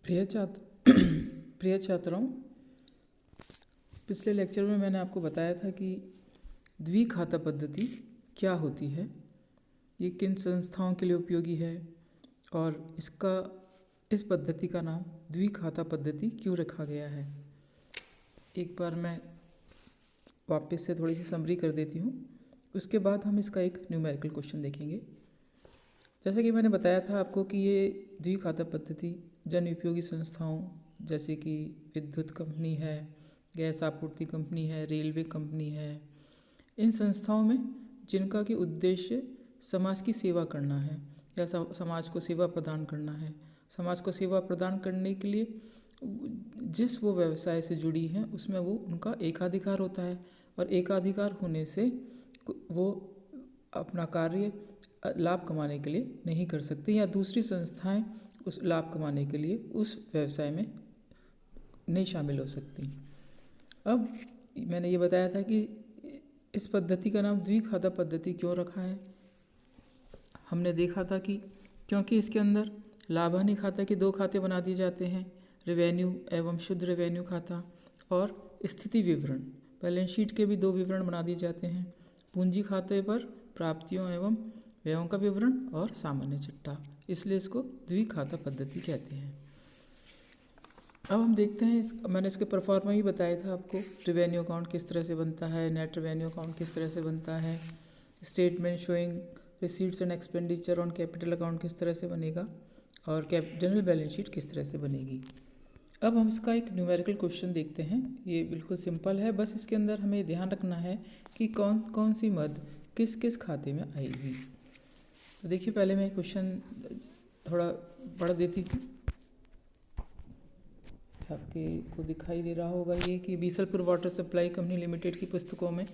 प्रिय छात्र प्रिय छात्रों, पिछले लेक्चर में मैंने आपको बताया था कि द्विखाता पद्धति क्या होती है, ये किन संस्थाओं के लिए उपयोगी है और इस पद्धति का नाम द्विखाता पद्धति क्यों रखा गया है। एक बार मैं वापस से थोड़ी सी समरी कर देती हूँ, उसके बाद हम इसका एक न्यूमेरिकल क्वेश्चन देखेंगे। जैसे कि मैंने बताया था आपको कि ये द्विखाता पद्धति जन उपयोगी संस्थाओं जैसे कि विद्युत कंपनी है, गैस आपूर्ति कंपनी है, रेलवे कंपनी है, इन संस्थाओं में जिनका कि उद्देश्य समाज की सेवा करना है या समाज को सेवा प्रदान करना है। समाज को सेवा प्रदान करने के लिए जिस वो व्यवसाय से जुड़ी हैं उसमें वो उनका एकाधिकार होता है और एकाधिकार होने से वो अपना कार्य लाभ कमाने के लिए नहीं कर सकती या दूसरी संस्थाएं उस लाभ कमाने के लिए उस व्यवसाय में नहीं शामिल हो सकती। अब मैंने ये बताया था कि इस पद्धति का नाम द्विखाता पद्धति क्यों रखा है। हमने देखा था कि क्योंकि इसके अंदर लाभ हानि खाता के 2 खाते बना दिए जाते हैं, रेवेन्यू एवं शुद्ध रेवेन्यू खाता और स्थिति विवरण, बैलेंस शीट के भी 2 विवरण बना दिए जाते हैं, पूंजी खाते पर प्राप्तियों एवं व्ययों का विवरण और सामान्य चिट्ठा, इसलिए इसको द्विखाता पद्धति कहते हैं। अब हम देखते हैं मैंने इसके परफॉर्मा ही बताया था आपको, रेवेन्यू अकाउंट किस तरह से बनता है, नेट रेवेन्यू अकाउंट किस तरह से बनता है, statement showing receipts and expenditure on capital account किस तरह से बनेगा और जनरल बैलेंस शीट किस तरह से बनेगी। अब हम इसका एक न्यूमेरिकल क्वेश्चन देखते हैं। ये बिल्कुल सिंपल है, बस इसके अंदर हमें ध्यान रखना है कि कौन कौन सी मद किस किस खाते में आएगी। तो देखिए, पहले मैं क्वेश्चन थोड़ा पढ़ देती हूँ, आपके को दिखाई दे रहा होगा ये कि Bisalpur water supply company limited की पुस्तकों में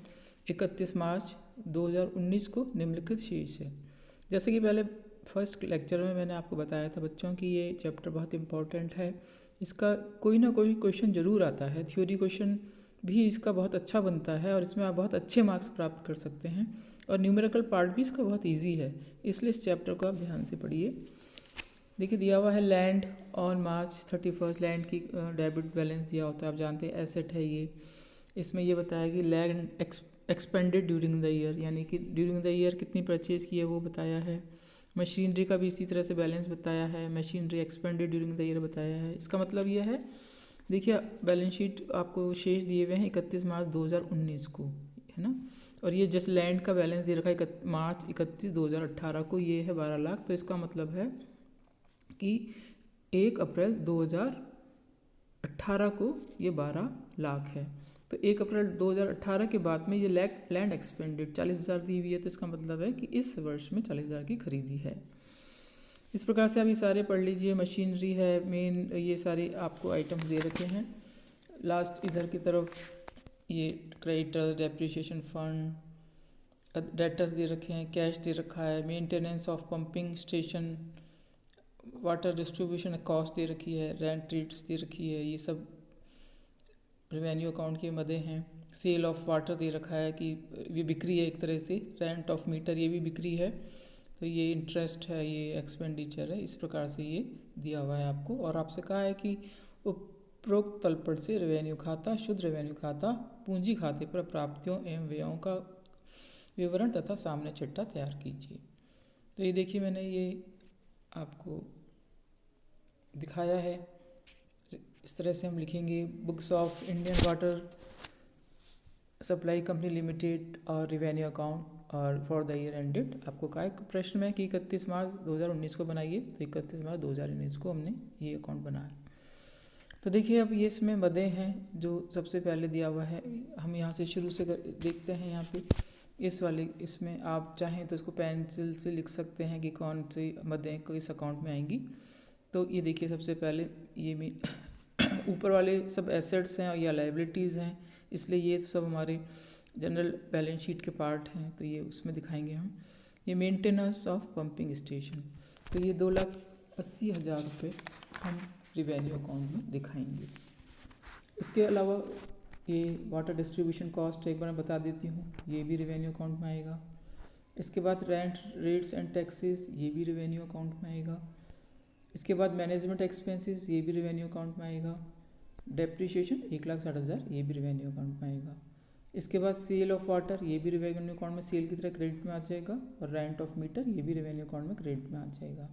31 मार्च 2019 को निम्नलिखित शीर्ष है। जैसे कि पहले फर्स्ट लेक्चर में मैंने आपको बताया था बच्चों कि ये चैप्टर बहुत इम्पॉर्टेंट है, इसका कोई ना कोई क्वेश्चन ज़रूर आता है, थ्योरी क्वेश्चन भी इसका बहुत अच्छा बनता है और इसमें आप बहुत अच्छे मार्क्स प्राप्त कर सकते हैं और न्यूमेरिकल पार्ट भी इसका बहुत ईजी है, इसलिए इस चैप्टर को आप ध्यान से पढ़िए। देखिए, दिया हुआ है लैंड ऑन मार्च 31, लैंड की डेबिट बैलेंस दिया होता है, आप जानते हैं एसेट है ये। इसमें ये बताया कि land expanded during the year, यानी कि ड्यूरिंग द ईयर कितनी परचेज़ की है वो बताया है। मशीनरी का भी इसी तरह से बैलेंस बताया है, machinery expanded during the year बताया है। इसका मतलब ये है, देखिए बैलेंस शीट आपको शेष दिए हुए हैं 31 मार्च 2019 को, है ना, और ये जस्ट लैंड का बैलेंस दे रखा है मार्च 31 2018 को, ये है 12 लाख। तो इसका मतलब है कि 1 अप्रैल 2018 को ये 12 लाख है। तो 1 अप्रैल 2018 के बाद में ये लैंड एक्सपेंडेड 40,000 दी हुई है, तो इसका मतलब है कि इस वर्ष में 40,000 की खरीदी है। इस प्रकार से आप ये सारे पढ़ लीजिए। मशीनरी है मेन, ये सारे आपको आइटम्स दे रखे हैं। लास्ट इधर की तरफ ये क्रेडिटर, डेप्रिसिएशन फंड, डेटर्स दे रखे हैं, कैश दे रखा है, maintenance of pumping station, water distribution cost दे रखी है, रेंट रेट्स दे रखी है, ये सब रेवेन्यू अकाउंट के मदे हैं। सेल ऑफ वाटर दे रखा है कि ये बिक्री है एक तरह से, रेंट ऑफ मीटर ये भी बिक्री है, तो ये इंटरेस्ट है, ये एक्सपेंडिचर है। इस प्रकार से ये दिया हुआ है आपको और आपसे कहा है कि उपरोक्त तलपट से रेवेन्यू खाता, शुद्ध रेवेन्यू खाता, पूंजी खाते पर प्राप्तियों एवं व्ययों का विवरण तथा सामान्य चिट्ठा तैयार कीजिए। तो ये देखिए, मैंने ये आपको दिखाया है। इस तरह से हम लिखेंगे books of Indian water supply company limited और रेवेन्यू अकाउंट और फॉर द ईयर एंडेड। आपको कहा एक प्रश्न में कि 31 मार्च 2019 को बनाइए, तो 31 मार्च 2019 को हमने ये अकाउंट बनाया। तो देखिए, अब ये इसमें मदे हैं जो सबसे पहले दिया हुआ है, हम यहाँ से शुरू से देखते हैं। यहाँ पे इस वाले इसमें आप चाहें तो इसको पेंसिल से लिख सकते हैं कि कौन सी मदें किस अकाउंट में आएंगी। तो ये देखिए, सबसे पहले ये ऊपर वाले सब एसेट्स हैं या लायबिलिटीज़ हैं, इसलिए ये तो सब हमारे जनरल बैलेंस शीट के पार्ट हैं, तो ये उसमें दिखाएंगे हम। ये मेंटेनेंस ऑफ पंपिंग स्टेशन, तो ये 2,80,000 रुपये हम रिवेन्यू अकाउंट में दिखाएंगे। इसके अलावा ये वाटर डिस्ट्रीब्यूशन कॉस्ट एक बार मैं बता देती हूँ, ये भी रिवेन्यू अकाउंट में आएगा। इसके बाद रेंट रेट्स एंड टैक्सेस, ये भी रिवेन्यू अकाउंट में आएगा। इसके बाद मैनेजमेंट एक्सपेंसेस, ये भी रेवेन्यू अकाउंट में आएगा। डेप्रिशिएशन 1,60,000, ये भी रेवेन्यू अकाउंट में आएगा। इसके बाद सेल ऑफ वाटर, ये भी रेवेन्यू अकाउंट में सेल की तरह क्रेडिट में आ जाएगा। और रेंट ऑफ मीटर, ये भी रेवेन्यू अकाउंट में क्रेडिट में आ जाएगा।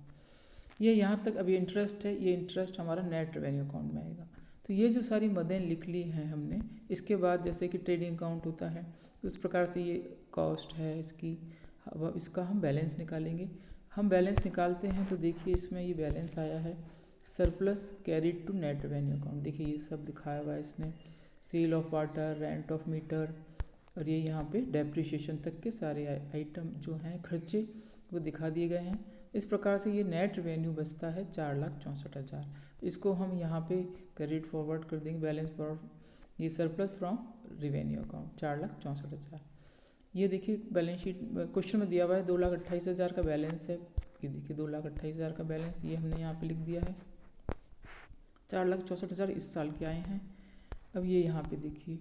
ये यहाँ तक अभी इंटरेस्ट है, ये इंटरेस्ट हमारा नेट रेवेन्यू अकाउंट में आएगा। तो ये जो सारी मदें लिख ली हैं हमने, इसके बाद जैसे कि ट्रेडिंग अकाउंट होता है उस प्रकार से ये कॉस्ट है इसकी। अब इसका हम बैलेंस निकालेंगे। हम बैलेंस निकालते हैं तो देखिए इसमें ये बैलेंस आया है surplus carried to net revenue account. देखिए ये सब दिखाया हुआ है इसने, sale of water, rent of meter, और ये यहाँ पे डेप्रिशिएशन तक के सारे आइटम जो हैं खर्चे वो दिखा दिए गए हैं। इस प्रकार से ये नेट रेवेन्यू बचता है 4,64,000। इसको हम यहाँ पे क्रेडिट फॉरवर्ड कर देंगे, बैलेंस फॉर ये सरप्लस फ्रॉम रेवेन्यू अकाउंट 4,64,000। ये देखिए बैलेंस शीट क्वेश्चन में दिया हुआ है 2,28,000 का बैलेंस है। ये देखिए 2,28,000 का बैलेंस ये हमने यहाँ पे लिख दिया है। 4,64,000 इस साल के आए हैं। अब ये यहाँ पे देखिए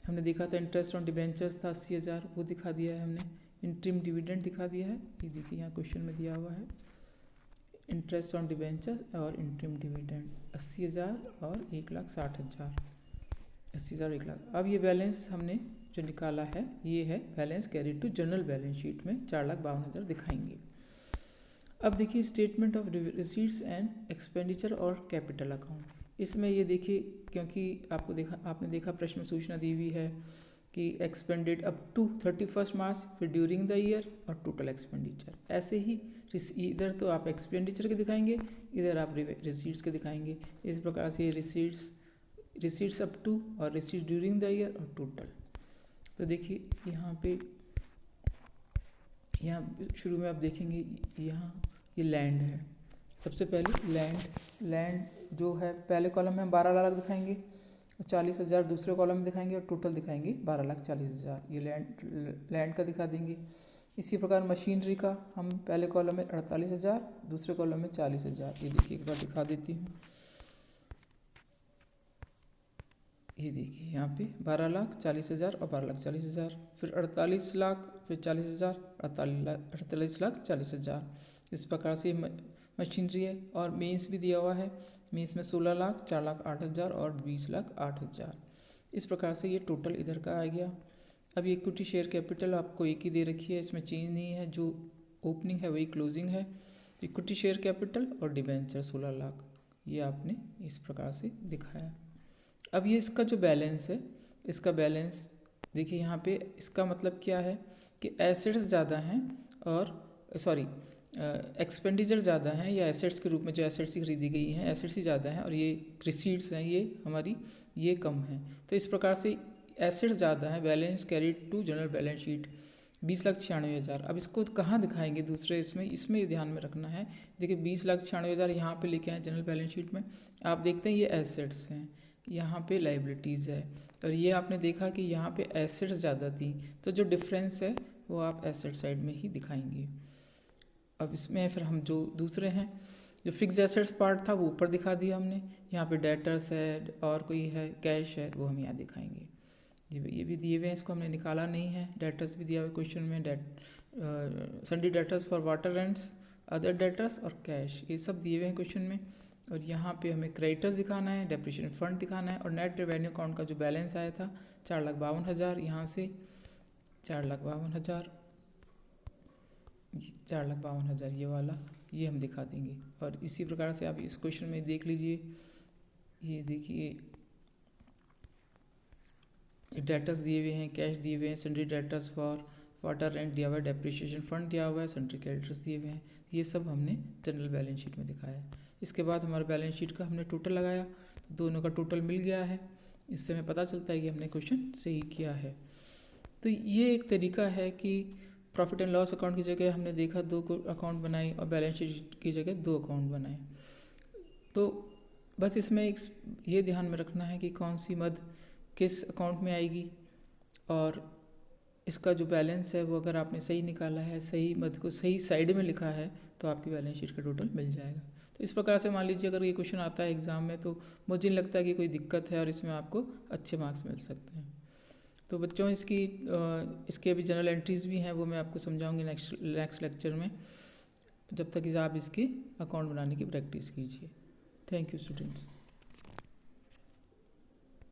हमने देखा था इंटरेस्ट ऑन डिबेंचर्स था 80,000, वो दिखा दिया है हमने। इंटरिम डिविडेंड दिखा दिया है, ये देखिए यहाँ क्वेश्चन में दिया हुआ है इंटरेस्ट ऑन डिबेंचर्स और इंटरिम डिविडेंड 80,000 और 1,60,000, 80,000 1,00,000। अब ये बैलेंस हमने जो निकाला है ये है balance carry to general balance sheet में 4,52,000 दिखाएंगे। अब देखिए statement of receipts and expenditure और कैपिटल अकाउंट। इसमें ये देखिए क्योंकि आपने देखा प्रश्न में सूचना दी हुई है कि एक्सपेंडेड अप टू 31 मार्च, फिर ड्यूरिंग द ईयर और टोटल एक्सपेंडिचर। ऐसे ही इधर तो आप एक्सपेंडिचर के दिखाएंगे, इधर आप रिसीट्स के दिखाएंगे। इस प्रकार से रिसीट्स अप टू और रिसीट्स ड्यूरिंग द ईयर और टोटल। तो देखिए यहाँ शुरू में आप देखेंगे यहाँ ये लैंड है। सबसे पहले लैंड जो है पहले कॉलम में हम 12 लाख दिखाएंगे और 40,000 दूसरे कॉलम में दिखाएंगे और टोटल दिखाएंगे 12,40,000, ये लैंड का दिखा देंगे। इसी प्रकार मशीनरी का हम पहले कॉलम में 48,000, दूसरे कॉलम में 40,000। ये देखिए एक बार दिखा देती हूँ। ये देखिए यहाँ पे 12,40,000 और 12,40,000, फिर 48 लाख, फिर 40,000, 48,40,000। इस प्रकार से मशीनरी है। और मीन्स भी दिया हुआ है, मीन्स में 16 लाख, 4,08,000 और 20,08,000। इस प्रकार से ये टोटल इधर का आ गया। अब ये इक्विटी शेयर कैपिटल आपको एक ही दे रखी है, इसमें चेंज नहीं है, जो ओपनिंग है वही क्लोजिंग है। इक्विटी शेयर कैपिटल और डिबेंचर 16 लाख, ये आपने इस प्रकार से दिखाया। अब ये इसका जो बैलेंस है, इसका बैलेंस देखिए यहाँ पे, इसका मतलब क्या है कि एसेट्स ज़्यादा हैं और एक्सपेंडिचर ज़्यादा हैं, या एसेट्स के रूप में जो एसेट्स खरीदी गई हैं एसेट्स ही ज़्यादा हैं, और ये रिसीट्स हैं ये हमारी ये कम हैं। तो इस प्रकार से एसेट्स ज़्यादा हैं, balance carried to general balance sheet 20,96,000। अब इसको कहाँ दिखाएंगे दूसरे इसमें ध्यान में रखना है। देखिए 20,96,000 यहाँ पे लेके आए जनरल बैलेंस शीट में। आप देखते हैं ये एसेट्स हैं, यहाँ पे लाइबिलिटीज़ है, और ये आपने देखा कि यहाँ पे एसेट्स ज़्यादा थी, तो जो डिफरेंस है वो आप एसेट साइड में ही दिखाएंगे। अब इसमें फिर हम जो दूसरे हैं, जो फिक्स एसेट्स पार्ट था वो ऊपर दिखा दिया हमने। यहाँ पे डेटर्स है और कोई है कैश है, वो हम यहाँ दिखाएंगे। ये भी दिए हुए हैं, इसको हमने निकाला नहीं है। डेटर्स भी दिया हुआ है क्वेश्चन में, सन्डी debtors for water rents, other debtors और कैश, ये सब दिए हुए हैं क्वेश्चन में। और यहाँ पे हमें क्रेडिटर्स दिखाना है, डेप्रिसिएशन फंड दिखाना है, और नेट रेवेन्यू अकाउंट का जो बैलेंस आया था 4,52,000, यहाँ से 4,52,000, 4,52,000 ये वाला, ये हम दिखा देंगे। और इसी प्रकार से आप इस क्वेश्चन में देख लीजिए, ये देखिए डेटर्स दिए हुए हैं, कैश दिए हुए हैं, sundry debtors for water rent दिया हुआ है, डेप्रिसिएशन फंड दिया हुआ है, सन्ड्री क्रेडिटर्स दिए हुए हैं। ये सब हमने जनरल बैलेंस शीट में दिखाया है। इसके बाद हमारे बैलेंस शीट का हमने टोटल लगाया, तो दोनों का टोटल मिल गया है। इससे हमें पता चलता है कि हमने क्वेश्चन सही किया है। तो ये एक तरीका है कि प्रॉफिट एंड लॉस अकाउंट की जगह हमने देखा 2 अकाउंट बनाए और बैलेंस शीट की जगह 2 अकाउंट बनाए। तो बस इसमें ये ध्यान में रखना है कि कौन सी मद किस अकाउंट में आएगी, और इसका जो बैलेंस है वो अगर आपने सही निकाला है, सही मद को सही साइड में लिखा है, तो आपकी बैलेंस शीट का टोटल मिल जाएगा। तो इस प्रकार से मान लीजिए अगर ये क्वेश्चन आता है एग्ज़ाम में, तो मुझे नहीं लगता कि कोई दिक्कत है और इसमें आपको अच्छे मार्क्स मिल सकते हैं। तो बच्चों इसके अभी जनरल एंट्रीज़ भी हैं, वो मैं आपको समझाऊंगी नेक्स्ट लेक्चर में। जब तक आप इसके अकाउंट बनाने की प्रैक्टिस कीजिए। Thank you students.